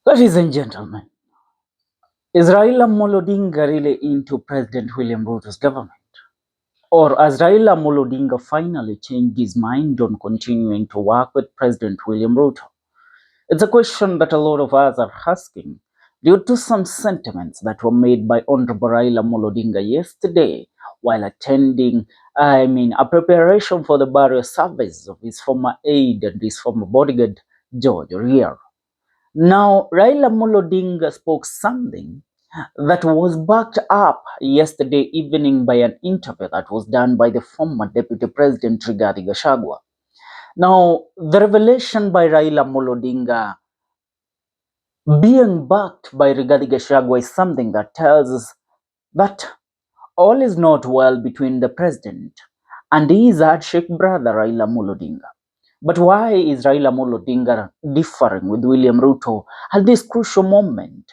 Ladies and gentlemen, is Raila Odinga really into President William Ruto's government? Or has Raila Odinga finally changed his mind on continuing to work with President William Ruto? It's a question that a lot of us are asking due to some sentiments that were made by Honorable Raila Odinga yesterday while attending, a preparation for the burial service of his former aide and his former bodyguard, George Rier. Now, Raila Odinga spoke something that was backed up yesterday evening by an interview that was done by the former Deputy President Rigathi Gachagua. Now, the revelation by Raila Odinga being backed by Rigathi Gachagua is something that tells us that all is not well between the president and his hardship brother Raila Odinga. But why is Raila Odinga differing with William Ruto at this crucial moment,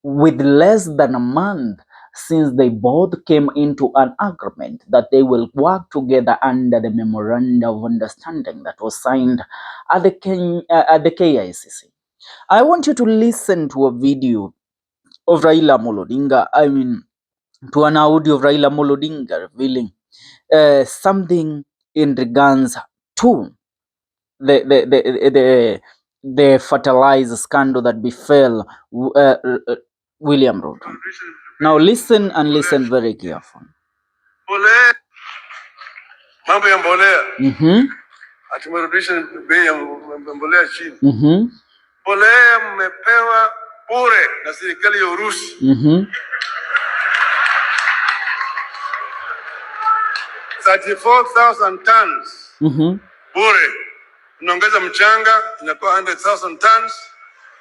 with less than a month since they both came into an agreement that they will work together under the memorandum of understanding that was signed at the KICC? I want you to listen to a video of Raila Odinga, to an audio of Raila Odinga revealing something in regards to the fertilizer scandal that befell William Ruto. Now listen and listen very carefully. Mambo ya mbolea. Atumerudisha bei ya mbolea chini. Mbolea mmepewa bure na serikali ya Urusi. 34,000 tons. Bure. Unaongeza mchanga inakuwa 100,000 tons.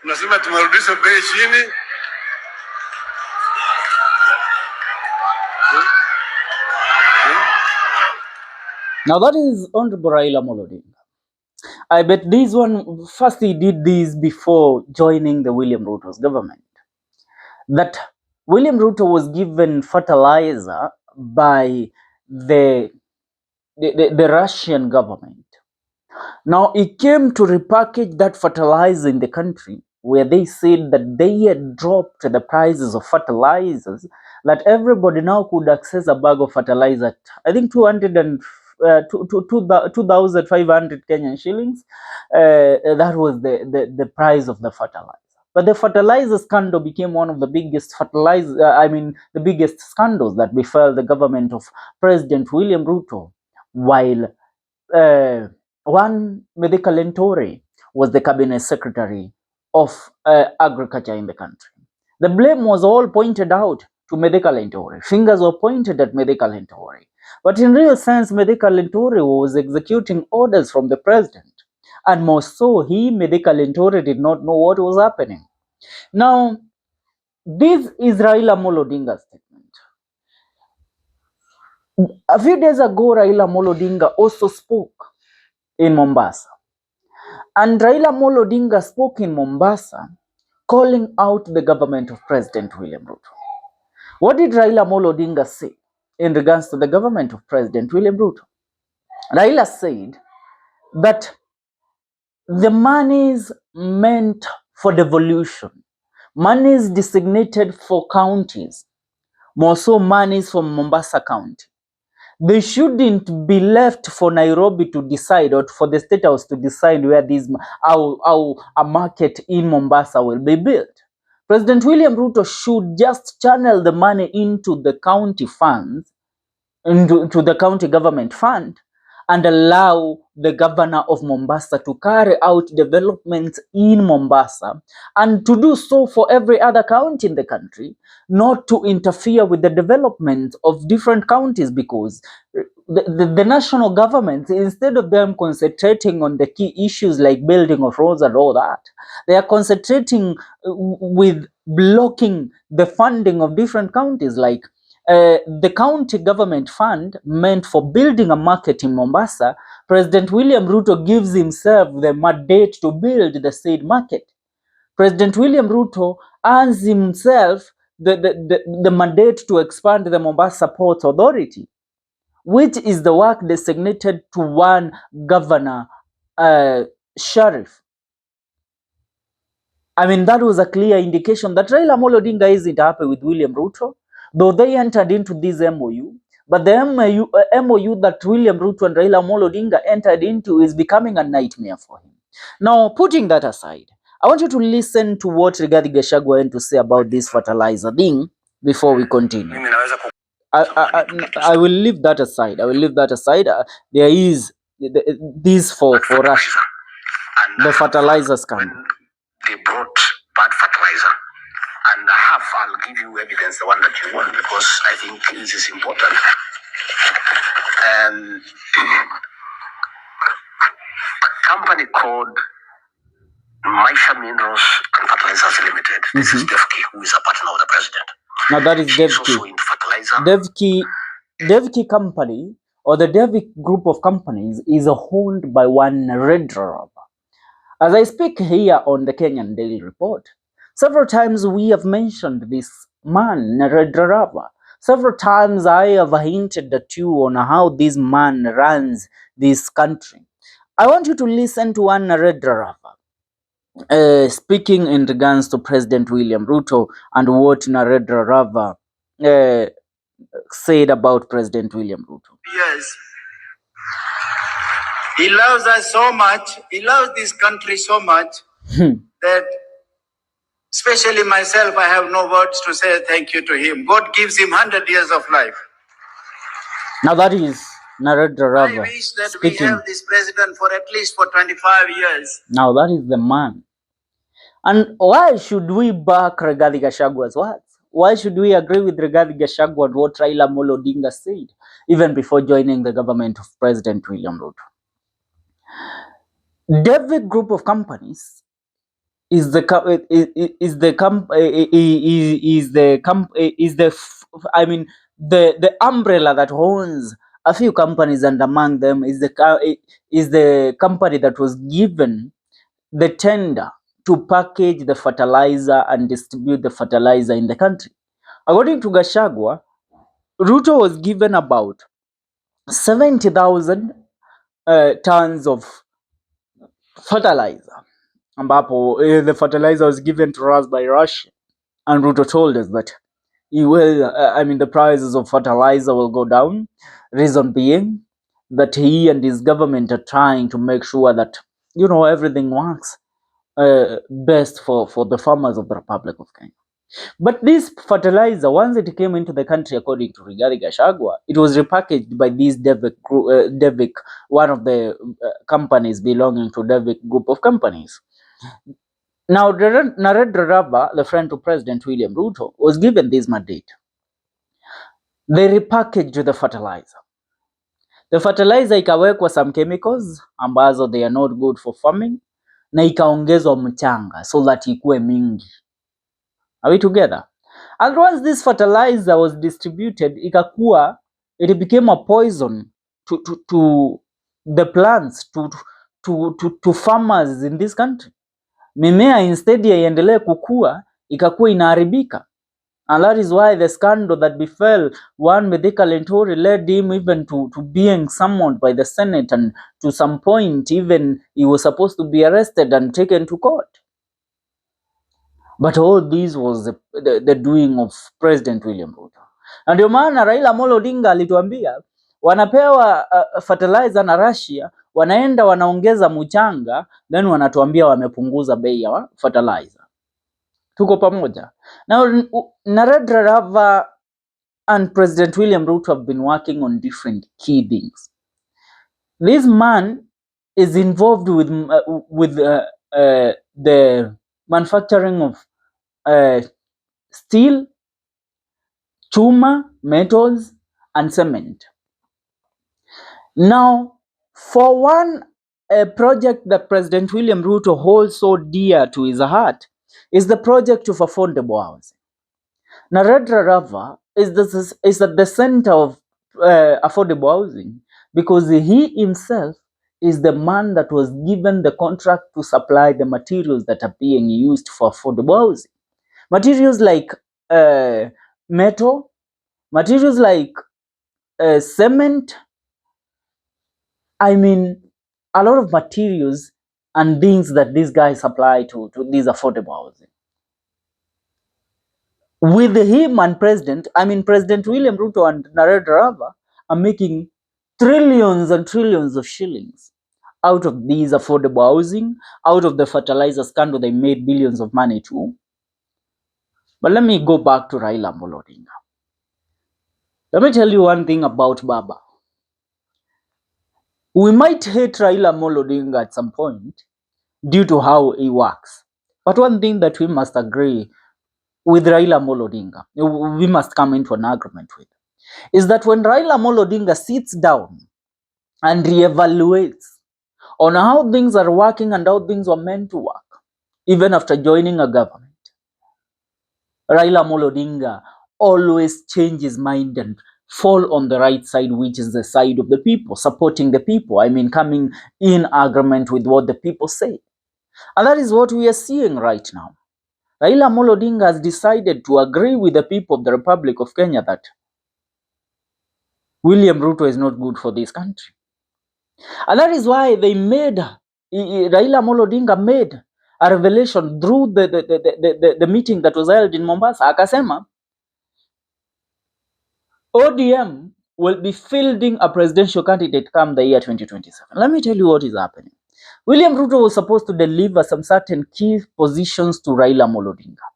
Unasema tumerudisha bei chini. Now that is Honorable Raila Odinga. I bet this one, first he did this before joining the William Ruto's government. That William Ruto was given fertilizer by the Russian government. Now he came to repackage that fertilizer in the country, where they said that they had dropped the prices of fertilizers, that everybody now could access a bag of fertilizer at, I think, 2,500 Kenyan shillings. That was the price of the fertilizer. But the fertilizer scandal became one of the biggest the biggest scandals that befell the government of President William Ruto, while one Medika Lentore was the cabinet secretary of agriculture in the country. The blame was all pointed out to Medika Lentore. Fingers were pointed at Medika Lentore. But in real sense, Medika Lentore was executing orders from the president. And more so, Medika Lentore, did not know what was happening. Now, this is Raila Odinga's statement. A few days ago, Raila Odinga also spoke in Mombasa. And Raila Odinga spoke in Mombasa, calling out the government of President William Ruto. What did Raila Odinga say in regards to the government of President William Ruto? Raila said that the monies meant for devolution, monies designated for counties, more so monies from Mombasa County, they shouldn't be left for Nairobi to decide, or for the Statehouse to decide where how a market in Mombasa will be built. President William Ruto should just channel the money into the county funds, into the county government fund, and allow the governor of Mombasa to carry out developments in Mombasa, and to do so for every other county in the country, not to interfere with the development of different counties, because the national government, instead of them concentrating on the key issues like building of roads and all that, they are concentrating with blocking the funding of different counties, like the county government fund meant for building a market in Mombasa. President William Ruto gives himself the mandate to build the said market. President William Ruto earns himself the mandate to expand the Mombasa Ports Authority, which is the work designated to one governor, Sheriff. I mean, that was a clear indication that Raila Amolo Odinga isn't happy with William Ruto, though they entered into this MOU. But the MOU that William Ruto and Raila Amolo Odinga entered into is becoming a nightmare for him. Now, putting that aside, I want you to listen to what Rigathi Gachagua had to say about this fertilizer thing before we continue. I will leave that aside. I will leave that aside. There is this for Russia, the fertilizer scandal. They brought bad fertilizer, and I'll give you evidence, the one that you want, because I think this is important. A company called Maisha Minerals and Fertilizers Limited. This is DEVKI, who is a partner of the president. Now that is DEVKI. DEVKI company, or the DEVKI group of companies, is owned by one NARENDRA. As I speak here on the Kenyan Daily Report, several times we have mentioned this man, NARENDRA. Several times I have hinted at you on how this man runs this country. I want you to listen to one NARENDRA speaking in regards to President William Ruto and what NARENDRA said about President William Ruto. Yes. He loves us so much, he loves this country so much that, especially myself, I have no words to say thank you to him. God gives him 100 years of life. Now that is NARENDRA I wish that speaking. We have this president for at least for 25 years. Now that is the man. And why should we back Rigathi Gachagua's words? Why should we agree with Rigathi Gachagua and what Raila Amolo Odinga said, even before joining the government of President William Ruto? DEVKI group of companies is the umbrella that owns a few companies, and among them is the company that was given the tender to package the fertilizer and distribute the fertilizer in the country. According to Gachagua, Ruto was given about 70,000 tons of fertilizer, ambapo the fertilizer was given to us by Russia, and Ruto told us that the prices of fertilizer will go down. Reason being that he and his government are trying to make sure that everything works best for the farmers of the Republic of Kenya. But this fertilizer, once it came into the country, according to Rigathi Gachagua, it was repackaged by this DEVKI, one of the companies belonging to DEVKI group of companies. Now, NARENDRA, the friend to President William Ruto, was given this mandate. They repackaged the fertilizer. The fertilizer ikawekwa some chemicals ambazo they are not good for farming, na ikaongezwa mchanga so that ikuwe mingi. Are we together? And once this fertilizer was distributed, it became a poison to the plants, to farmers in this country. Mimea instead ya iendelee kukua, ikakuwa inaharibika. And that is why the scandal that befell one Mithika Linturi led him even to being summoned by the Senate, and to some point even he was supposed to be arrested and taken to court. But all this was the doing of President William Ruto. Na ndio maana Raila Amolo Odinga alituambia wanapewa fertilizer na Russia, wanaenda wanaongeza mchanga, then wanatuambia wamepunguza bei ya fertilizer. Tuko pamoja. Now, NARENDRA and President William Ruto have been working on different key things. This man is involved with the manufacturing of steel, chuma, metals, and cement. Now, for one project that President William Ruto holds so dear to his heart is the project of affordable housing. NARENDRA is at the center of affordable housing because he himself is the man that was given the contract to supply the materials that are being used for affordable housing. Materials like metal, materials like cement, a lot of materials and things that these guys supply to these affordable housing. With him and President William Ruto and NARENDRA are making trillions and trillions of shillings out of these affordable housing, out of the fertilizer scandal they made billions of money to. But let me go back to Raila Amolo Odinga. Let me tell you one thing about Baba. We might hate Raila Amolo Odinga at some point due to how he works. But one thing that we must agree with Raila Amolo Odinga, we must come into an agreement with, is that when Raila Amolo Odinga sits down and reevaluates on how things are working and how things were meant to work, even after joining a government, Raila Amolo Odinga always changes his mind and fall on the right side, which is the side of the people, supporting the people. Coming in agreement with what the people say. And that is what we are seeing right now. Raila Amolo Odinga has decided to agree with the people of the Republic of Kenya that William Ruto is not good for this country. And that is why Raila Amolo Odinga made a revelation through the meeting that was held in Mombasa. Akasema, ODM will be fielding a presidential candidate come the year 2027. Let me tell you what is happening. William Ruto was supposed to deliver some certain key positions to Raila Amolo Odinga,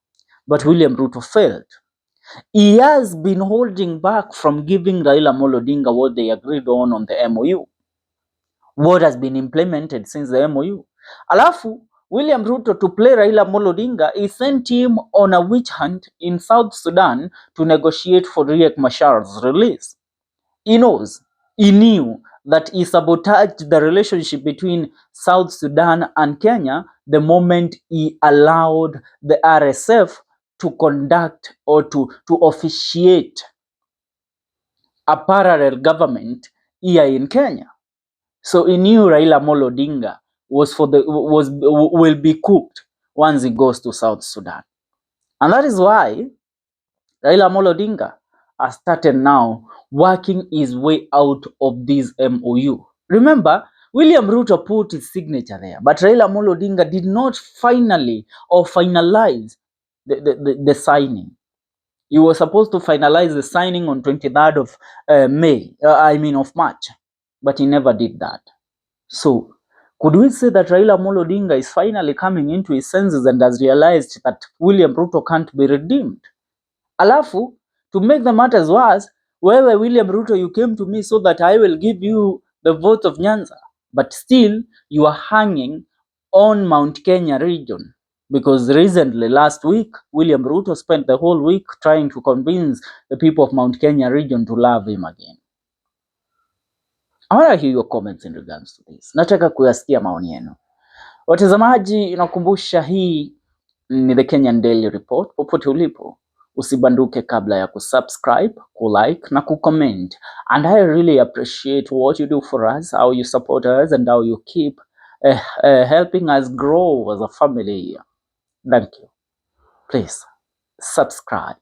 but William Ruto failed. He has been holding back from giving Raila Amolo Odinga what they agreed on the MOU, what has been implemented since the MOU. Alafu, William Ruto, to play Raila Amolo Odinga, he sent him on a witch hunt in South Sudan to negotiate for Riek Machar's release. He knew that he sabotaged the relationship between South Sudan and Kenya the moment he allowed the RSF to conduct or to officiate a parallel government here in Kenya. So he knew Raila Amolo Odinga will be cooked once he goes to South Sudan. And that is why Raila Amolo Odinga has started now working his way out of this MOU. Remember, William Ruto put his signature there, but Raila Amolo Odinga did not finally or finalize the signing. He was supposed to finalize the signing on 23rd of of March, but he never did that. So, could we say that Raila Amolo Odinga is finally coming into his senses and has realized that William Ruto can't be redeemed? Alafu, to make the matters worse, wewe William Ruto, you came to me so that I will give you the vote of Nyanza, but still you are hanging on Mount Kenya region. Because recently, last week, William Ruto spent the whole week trying to convince the people of Mount Kenya region to love him again. I want to hear your comments in regards to this. Nataka kuyasikia maoni yenu. Watazamaji, inakumbusha hii ni The Kenyan Daily Report. Popote ulipo, usibanduke kabla ya kusubscribe, kulike na kucomment. And I really appreciate what you do for us, how you support us and how you keep helping us grow as a family. Thank you. Please subscribe.